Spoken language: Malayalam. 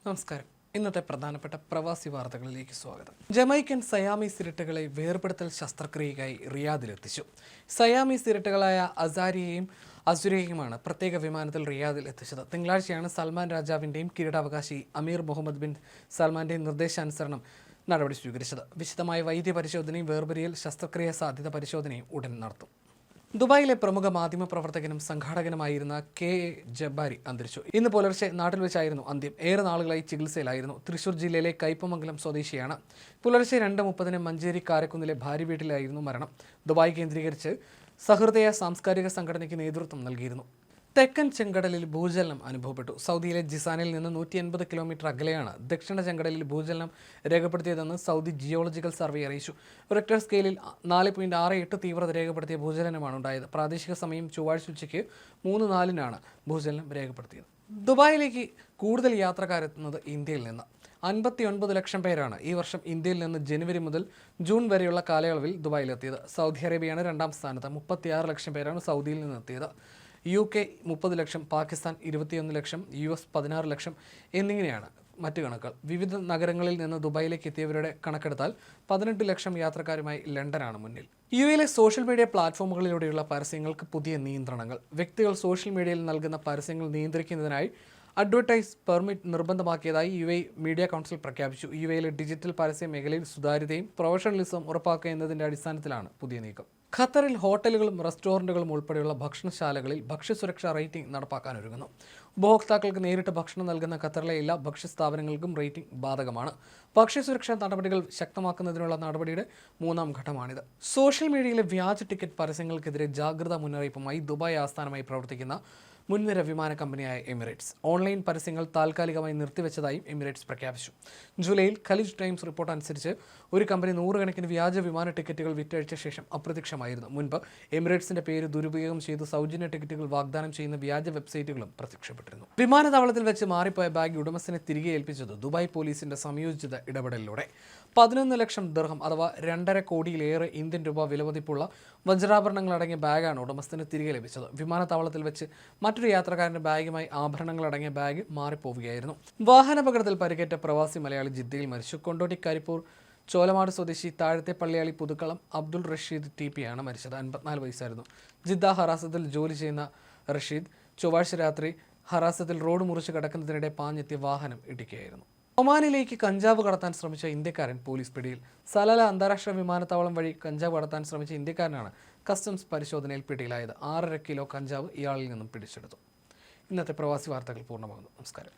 നമസ്കാരം. ഇന്നത്തെ പ്രധാനപ്പെട്ട പ്രവാസി വാർത്തകളിലേക്ക് സ്വാഗതം. ജമൈക്കൻ സയാമീസ് ഇരട്ടകളെ വേർപെടുത്തൽ ശസ്ത്രക്രിയയ്ക്കായി റിയാദിലെത്തിച്ചു. സയാമീസ് ഇരട്ടകളായ അസാരിയെയും അസുരയെയുമാണ് പ്രത്യേക വിമാനത്തിൽ റിയാദിൽ എത്തിച്ചത്. തിങ്കളാഴ്ചയാണ് സൽമാൻ രാജാവിൻ്റെയും കിരീടാവകാശി അമീർ മുഹമ്മദ് ബിൻ സൽമാൻ്റെയും നിർദ്ദേശാനുസരണം നടപടി സ്വീകരിച്ചത്. വിശദമായ വൈദ്യ പരിശോധനയും വേർപിരിയൽ ശസ്ത്രക്രിയ സാധ്യത പരിശോധനയും ഉടൻ നടത്തും. ദുബായിലെ പ്രമുഖ മാധ്യമ പ്രവർത്തകനും സംഘാടകനുമായിരുന്ന കെ എ ജബ്ബാരി അന്തരിച്ചു. ഇന്ന് പുലർച്ചെ നാട്ടിൽ വെച്ചായിരുന്നു അന്ത്യം. ഏറെ നാളുകളായി ചികിത്സയിലായിരുന്നു. തൃശൂർ ജില്ലയിലെ കയ്പമംഗലം സ്വദേശിയാണ്. പുലർച്ചെ 2:30 മഞ്ചേരി കാരക്കുന്നിലെ ഭാര്യ വീട്ടിലായിരുന്നു മരണം. ദുബായ് കേന്ദ്രീകരിച്ച് സഹൃദയ സാംസ്കാരിക സംഘടനയ്ക്ക് നേതൃത്വം നൽകിയിരുന്നു. തെക്കൻ ചെങ്കടലിൽ ഭൂചലനം അനുഭവപ്പെട്ടു. സൗദിയിലെ ജിസാനിൽ നിന്ന് 180 കിലോമീറ്റർ അകലെയാണ് ദക്ഷിണ ചെങ്കടലിൽ ഭൂചലനം രേഖപ്പെടുത്തിയതെന്ന് സൗദി ജിയോളജിക്കൽ സർവേ അറിയിച്ചു. റിക്ടർ സ്കെയിലിൽ 4.68 തീവ്രത രേഖപ്പെടുത്തിയ ഭൂചലനമാണ് ഉണ്ടായത്. പ്രാദേശിക സമയം ചൊവ്വാഴ്ച ഉച്ചയ്ക്ക് 3:04 ഭൂചലനം രേഖപ്പെടുത്തിയത്. ദുബായിലേക്ക് കൂടുതൽ യാത്രക്കാരെത്തുന്നത് ഇന്ത്യയിൽ നിന്ന്. 59 ലക്ഷം പേരാണ് ഈ വർഷം ഇന്ത്യയിൽ നിന്ന് ജനുവരി മുതൽ ജൂൺ വരെയുള്ള കാലയളവിൽ ദുബായിലെത്തിയത്. സൗദി അറേബ്യയാണ് 2ാം സ്ഥാനത്ത്. 36 ലക്ഷം പേരാണ് സൗദിയിൽ നിന്നെത്തിയത്. UK 30 ലക്ഷം, പാകിസ്ഥാൻ 21 ലക്ഷം, US 16 ലക്ഷം എന്നിങ്ങനെയാണ് മറ്റു കണക്കുകൾ. വിവിധ നഗരങ്ങളിൽ നിന്ന് ദുബായിലേക്ക് എത്തിയവരുടെ കണക്കെടുത്താൽ 18 ലക്ഷം യാത്രക്കാരുമായി ലണ്ടനാണ് മുന്നിൽ. UAയിലെ സോഷ്യൽ മീഡിയ പ്ലാറ്റ്ഫോമുകളിലൂടെയുള്ള പരസ്യങ്ങൾക്ക് പുതിയ നിയന്ത്രണങ്ങൾ. വ്യക്തികൾ സോഷ്യൽ മീഡിയയിൽ നൽകുന്ന പരസ്യങ്ങൾ നിയന്ത്രിക്കുന്നതിനായി അഡ്വർടൈസ് പെർമിറ്റ് നിർബന്ധമാക്കിയതായി UAE മീഡിയ കൗൺസിൽ പ്രഖ്യാപിച്ചു. UAയിലെ ഡിജിറ്റൽ പരസ്യ മേഖലയിൽ സുതാര്യതയും പ്രൊഫഷണലിസവും ഉറപ്പാക്കുക എന്നതിൻ്റെ അടിസ്ഥാനത്തിലാണ് പുതിയ നീക്കം. ഖത്തറിൽ ഹോട്ടലുകളും റെസ്റ്റോറൻറ്റുകളും ഉൾപ്പെടെയുള്ള ഭക്ഷണശാലകളിൽ ഭക്ഷ്യസുരക്ഷാ റേറ്റിംഗ് നടപ്പാക്കാനൊരുങ്ങുന്നു. ഉപഭോക്താക്കൾക്ക് നേരിട്ട് ഭക്ഷണം നൽകുന്ന ഖത്തറിലെ എല്ലാ ഭക്ഷ്യസ്ഥാപനങ്ങൾക്കും റേറ്റിംഗ് ബാധകമാണ്. ഭക്ഷ്യസുരക്ഷാ നടപടികൾ ശക്തമാക്കുന്നതിനുള്ള നടപടിയുടെ 3ാം ഘട്ടമാണിത്. സോഷ്യൽ മീഡിയയിലെ വ്യാജ ടിക്കറ്റ് പരസ്യങ്ങൾക്കെതിരെ ജാഗ്രതാ മുന്നറിയിപ്പുമായി ദുബായ് ആസ്ഥാനമായി പ്രവർത്തിക്കുന്ന മുൻനിര വിമാന കമ്പനിയായ എമിറേറ്റ്സ് ഓൺലൈൻ പരസ്യങ്ങൾ താൽക്കാലികമായി നിർത്തിവെച്ചതായും എമിറേറ്റ്സ് പ്രഖ്യാപിച്ചു. ജൂലൈയിൽ ഖലീജ് ടൈംസ് റിപ്പോർട്ട് അനുസരിച്ച് ഒരു കമ്പനി 100 കണക്കിന് വ്യാജ വിമാന ടിക്കറ്റുകൾ വിറ്റഴിച്ച ശേഷം അപ്രത്യക്ഷമായിരുന്നു. മുൻപ് എമിറേറ്റ്സിന്റെ പേര് ദുരുപയോഗം ചെയ്ത് സൗജന്യ ടിക്കറ്റുകൾ വാഗ്ദാനം ചെയ്യുന്ന വ്യാജ വെബ്സൈറ്റുകളും പ്രത്യക്ഷപ്പെട്ടിരുന്നു. വിമാനത്താവളത്തിൽ വെച്ച് മാറിപ്പോയ ബാഗ് ഉടമസ്ഥനെ തിരികെ ഏൽപ്പിച്ചത് ദുബായ് പോലീസിന്റെ സംയോജിത ഇടപെടലിലൂടെ. 11 ലക്ഷം ദിർഹം അഥവാ 2.5 കോടിയിലേറെ ഇന്ത്യൻ രൂപ വിലമതിപ്പുള്ള വജ്രാഭരണങ്ങളടങ്ങിയ ബാഗാണ് ഉടമസ്ഥന് തിരികെ ലഭിച്ചത്. വിമാനത്താവളത്തിൽ വെച്ച് മറ്റൊരു യാത്രക്കാരന്റെ ബാഗുമായി ആഭരണങ്ങളടങ്ങിയ ബാഗ് മാറിപ്പോവുകയായിരുന്നു. വാഹനാപകടത്തിൽ പരിക്കേറ്റ പ്രവാസി മലയാളി ജിദ്ദയിൽ മരിച്ചു. കൊണ്ടോട്ടി കരിപ്പൂർ ചോലമാട് സ്വദേശി താഴത്തെ പള്ളിയാളി പുതുക്കളം അബ്ദുൾ റഷീദ് TP ആണ് മരിച്ചത്. 54 വയസ്സായിരുന്നു. ജിദ്ദ ഹറാസത്തിൽ ജോലി ചെയ്യുന്ന റഷീദ് ചൊവ്വാഴ്ച രാത്രി ഹറാസത്തിൽ റോഡ് മുറിച്ച് കടക്കുന്നതിനിടെ പാഞ്ഞെത്തിയ വാഹനം ഇടിക്കുകയായിരുന്നു. ഒമാനിലേക്ക് കഞ്ചാവ് കടത്താൻ ശ്രമിച്ച ഇന്ത്യക്കാരൻ പോലീസ് പിടിയിൽ. സലാല അന്താരാഷ്ട്ര വിമാനത്താവളം വഴി കഞ്ചാവ് കടത്താൻ ശ്രമിച്ച ഇന്ത്യക്കാരനാണ് കസ്റ്റംസ് പരിശോധനയിൽ പിടിയിലായത്. 6.5 കിലോ കഞ്ചാവ് ഇയാളിൽ നിന്നും പിടിച്ചെടുത്തു. ഇന്നത്തെ പ്രവാസി വാർത്തകൾ പൂർണ്ണമാകുന്നു. നമസ്കാരം.